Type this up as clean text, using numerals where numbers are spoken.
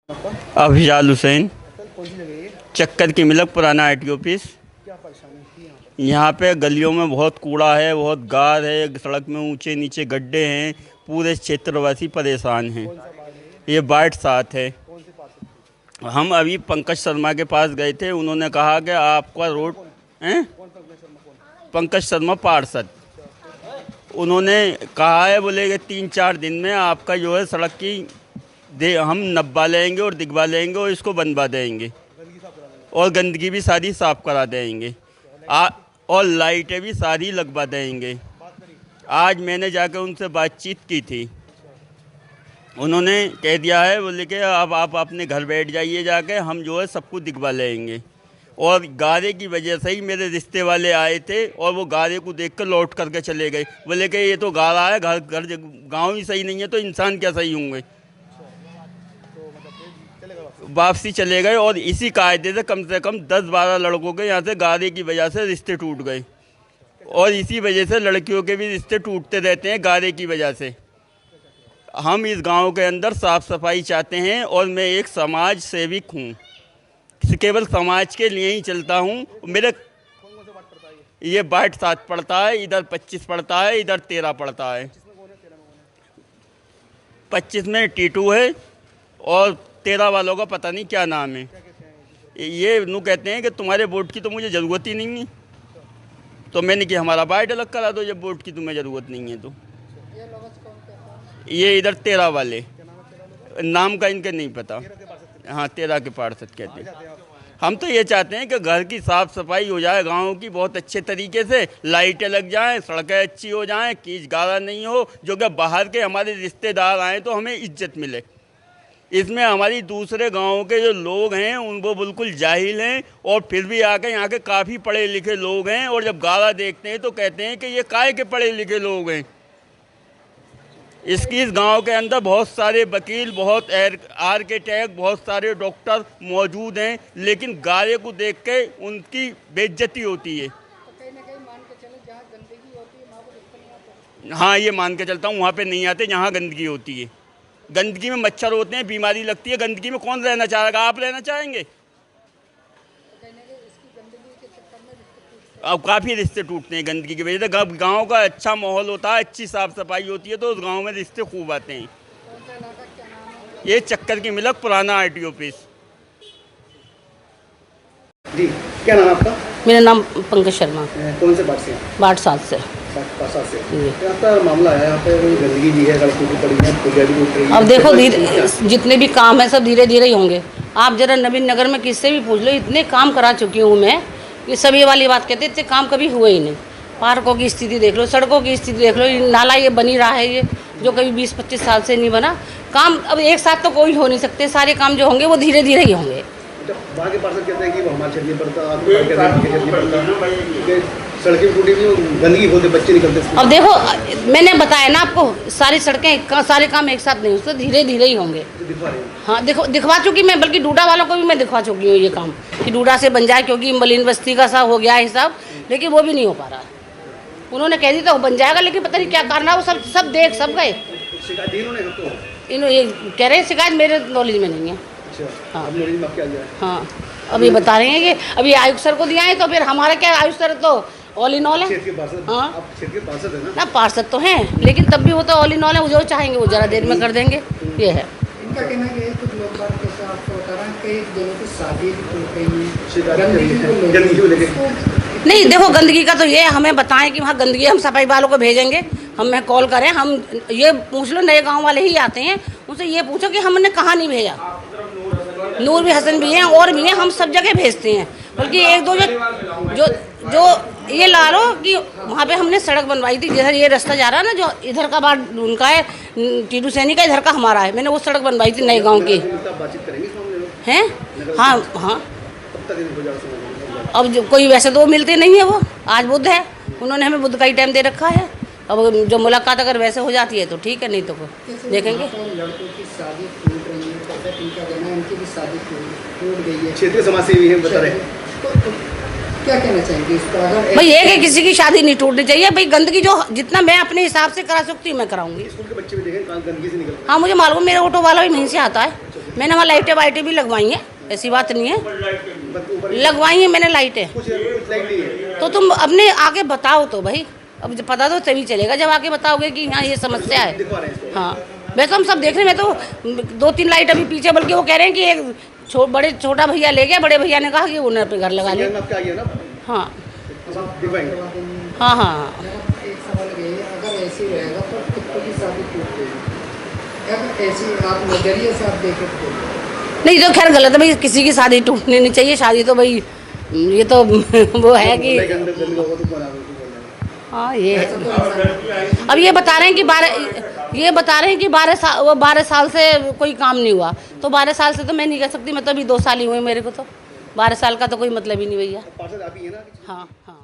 अफजाल हुसैन। कौन सी जगह है ये? चक्कर की मिलक पुराना आईटी ऑफिस। क्या परेशानी थी यहाँ यहाँ पे गलियों में बहुत कूड़ा है, बहुत गाद है, सड़क में ऊंचे नीचे गड्ढे हैं। पूरे क्षेत्रवासी परेशान हैं। पर? कौन सा वार्ड है ये? ये वार्ड 7 है। कौन से पार्षद थे? हम अभी पंकज शर्मा के पास गए थे। उन्होंने कहा कि आपका रोड हैं। कौन पंकज शर्मा कौन? पंकज शर्मा पार्षद। उन्होंने कहा है, बोले कि 3-4 दिन में आपका जो है सड़क की हम नब्बा लेंगे और दिखवा लेंगे और इसको बनवा देंगे गंदगी साफ करा देंगे। और गंदगी भी सारी साफ करा देंगे और लाइटें भी सारी लगवा देंगे। बात करी? आज मैंने जाकर उनसे बातचीत की थी। उन्होंने कह दिया है, बोले कि अब आप अपने घर बैठ जाइए, जाके हम जो है सबको दिखवा लेंगे। और गारे की वजह से ही मेरे रिश्ते वाले आए थे और वो गारे को देख कर लौट करके चले गए। बोले कि ये तो गारा है, घर गाँव ही सही नहीं है तो इंसान क्या सही होंगे। तो मतलब फिर चले गए वापसी चले गए और इसी कायदे से कम 10-12 लड़कों के यहाँ से गारे की वजह से रिश्ते टूट गए। और इसी वजह से लड़कियों के भी रिश्ते टूटते रहते हैं गारे की वजह से। हम इस गांव के अंदर साफ़ सफाई चाहते हैं और मैं एक समाज सेविक हूँ। केवल समाज के लिए ही चलता हूँ। मेरे कौन कौन से वार्ड पड़ता है ये? ये वार्ड 7 पड़ता है, इधर 25 पड़ता है, इधर 13 पड़ता है। जिसमें कौन है 13 में कौन है? 25 में टीटू है और 13 वालों का पता नहीं क्या नाम है। क्या कहते हैं ये नु कहते हैं कि तुम्हारे वोट की तो मुझे ज़रूरत ही नहीं है। तो मैंने कि हमारा वार्ड अलग करा दो जब वोट की तुम्हें ज़रूरत नहीं है तो। ये लोग कौन कहता है? ये इधर 13 वाले, क्या नाम है 13 लोग? नाम का इनके नहीं पता। 13 के पार्षद थे। हाँ, 13 के पार्षद कहते हैं। जाते हैं आप? हम तो ये चाहते हैं कि घर की साफ़ सफाई हो जाए गाँव की बहुत अच्छे तरीके से, लाइटें लग जाएं, सड़कें अच्छी हो जाएं, कीच गारा नहीं हो, जो कि बाहर के हमारे रिश्तेदार आएँ तो हमें इज्जत मिले। इसमें हमारी दूसरे गाँव के जो लोग हैं वो बिल्कुल जाहिल हैं और फिर भी आके यहाँ के काफ़ी पढ़े लिखे लोग हैं और जब गाला देखते हैं तो कहते हैं कि ये काहे के पढ़े लिखे लोग हैं। इस गांव के अंदर बहुत सारे वकील, बहुत आर्किटेक्ट, बहुत सारे डॉक्टर मौजूद हैं, लेकिन गारे को देख के उनकी बेइज्जती होती है। तो कहीं ना कहीं मान के चले जहाँ गंदगी होती है वहाँ पर दिक्कत नहीं आती। हाँ, ये मान के चलता हूँ, वहाँ पे नहीं आते जहाँ गंदगी होती है। गंदगी में मच्छर होते हैं, बीमारी लगती है। गंदगी में कौन रहना चाहेगा? आप रहना चाहेंगे? तो कहीं ना कहीं इसकी गंदगी के चक्कर में रिश्ते टूटते अब काफ़ी रिश्ते टूटते हैं गंदगी की वजह से। गाँव का अच्छा माहौल होता है, अच्छी साफ़ सफाई होती है तो उस गाँव में रिश्ते खूब आते हैं। हैं। कौन सा इलाका क्या नाम है? ये चक्कर की मिलक पुराना आईटी ऑफिस। जी, क्या नाम है आपका? मेरा नाम पंकज शर्मा, कौन से वार्ड से हैं? वार्ड 7 से। पार्षद से। जी। क्या आपका मामला है? यहाँ पे कोई गंदगी भी है, सड़कों की पड़ी है, पुलिया भी टूट रही है। अब देखो धीरे जितने भी काम है सब धीरे धीरे ही होंगे। आप जरा नवीन नगर में किससे भी पूछ लो, इतने काम करा चुकी हूँ मैं कि सब ये वाली बात कहते इतने काम कभी हुए ही नहीं। पार्कों की स्थिति देख लो, सड़कों की स्थिति देख लो, ये नाला ये बनी रहा है, ये जो कभी 20-25 साल से नहीं बना। काम अब एक साथ तो कोई हो नहीं सकते, सारे काम जो होंगे वो धीरे धीरे ही होंगे। जब वहाँ के पार्षद कहते हैं कि वो हमारे क्षेत्र में पड़ता, आपके क्षेत्र में पड़ता, सड़कें टूटी हुई, गंदगी होते, बच्चे निकलते। अब देखो मैंने बताया ना आपको, सारी सड़कें सारे काम एक साथ नहीं होते, धीरे धीरे ही होंगे। दिखवा रहे हैं। हाँ देखो दिखवा चुकी मैं, बल्कि डूडा वालों को भी मैं दिखवा चुकी हूँ ये काम कि डूडा से बन जाए, क्योंकि मलिन बस्ती का सा हो गया है हिसाब, लेकिन वो भी नहीं हो पा रहा। उन्होंने कह दी तो बन जाएगा, लेकिन पता नहीं क्या करना है, वो सब देख सब गए। शिकायत दी इन्होंने तो? इन्होंने ये कह रहे हैं शिकायत मेरे नॉलेज में नहीं है। अच्छा, हाँ। अब नॉलेज में क्या गया? हाँ अभी बता रहे हैं कि अभी आयुक्त सर को दिया है, तो फिर हमारा क्या, आयुक्त सर तो ऑल इन ऑल है। क्षेत्र के पार्षद, हाँ। आप क्षेत्र के पार्षद है ना? ना पार्षद तो हैं, लेकिन तब भी वो तो ऑल इन ऑल है, वो जो चाहेंगे वो ज़रा देर में कर देंगे, ये है। इनका कहना है कि कुछ लोग बात कैसे आपको बता रहे हैं कि दोनों की शादी भी टूट गई है, शिकायत गंदगी को लेकर। नहीं देखो गंदगी का तो ये हमें बताएं कि वहाँ गंदगी, हम सफाई वालों को भेजेंगे, हमें कॉल करें, हम ये पूछ लो, नए गांव वाले ही आते हैं, उनसे ये पूछो कि हमने कहाँ नहीं भेजा। नूर भी हसन भी हैं और भी हैं, हम सब जगह भेजते हैं। बल्कि एक दो जो जो ये ला लो कि वहाँ पे हमने सड़क बनवाई थी, जैसे ये रास्ता जा रहा है ना, जो इधर का बात उनका है, टीटू सैनी का, इधर का हमारा है, मैंने वो सड़क बनवाई थी नए गाँव की। बातचीत करेंगे इस मामले में? हैं? हाँ हाँ। कब तक इनको जाकर समझाएंगे? अब जो कोई वैसे तो मिलते नहीं है, वो आज बुध है, उन्होंने हमें बुध का ही टाइम दे रखा है। अब जो मुलाकात अगर वैसे हो जाती है तो ठीक है, नहीं तो देखेंगे। लड़कों की शादी टूट रही है, कहते हैं इनका कहना है इनकी भी शादी टूट गई है। क्षेत्रीय समाज सेवी हैं, बता रहे हैं। तो क्या कहना चाहेंगे इस पर? अगर भाई ये कि किसी की शादी नहीं टूटनी चाहिए भाई, गंदगी जो जितना मैं अपने हिसाब से करा सकती हूँ मैं कराऊंगी। स्कूल के बच्चे भी देखें कहाँ गंदगी से निकल। हाँ मुझे मालूम, मेरा ऑटो वाला भी वहीं से आता है, मैंने वहाँ लाइटें वाइटें भी लगवाई हैं, ऐसी बात नहीं है, लगवाई हैं मैंने लाइटें। कुछ लाइट नहीं है। तो तुम अपने आगे बताओ तो भाई, अब जब पता तो तभी चलेगा जब आके बताओगे कि हाँ ये समस्या है। दिखवा रहे हैं इसको। हाँ वैसे हम सब देख रहे हैं, मैं तो 2-3 लाइट अभी पीछे, बल्कि वो कह रहे हैं कि एक छोटा भैया ले गया, बड़े भैया ने कहा कि उन्हें अपने घर लगा ले। सिग्नल आपका आ गया ना, हाँ दिखवाएंगे। हाँ हाँ एक सवाल ये है, अगर ऐसी रहेगा तो कितनों की शादी टूट गई, अगर ऐसी आप नजरिए से आप देखें तो नहीं, तो खैर गलत है भाई, किसी की शादी टूटनी नहीं चाहिए। शादी तो भाई ये तो वो है कि गंदगी होगा तो बना दो। हाँ ये है। अब ये बता रहे हैं कि 12 साल से कोई काम नहीं हुआ, तो 12 साल से तो मैं नहीं कह सकती, मैं तो अभी 2 साल ही हुए मेरे को, तो 12 साल का तो कोई मतलब ही नहीं भैया। पार्षद आप ही है ना? हाँ हाँ।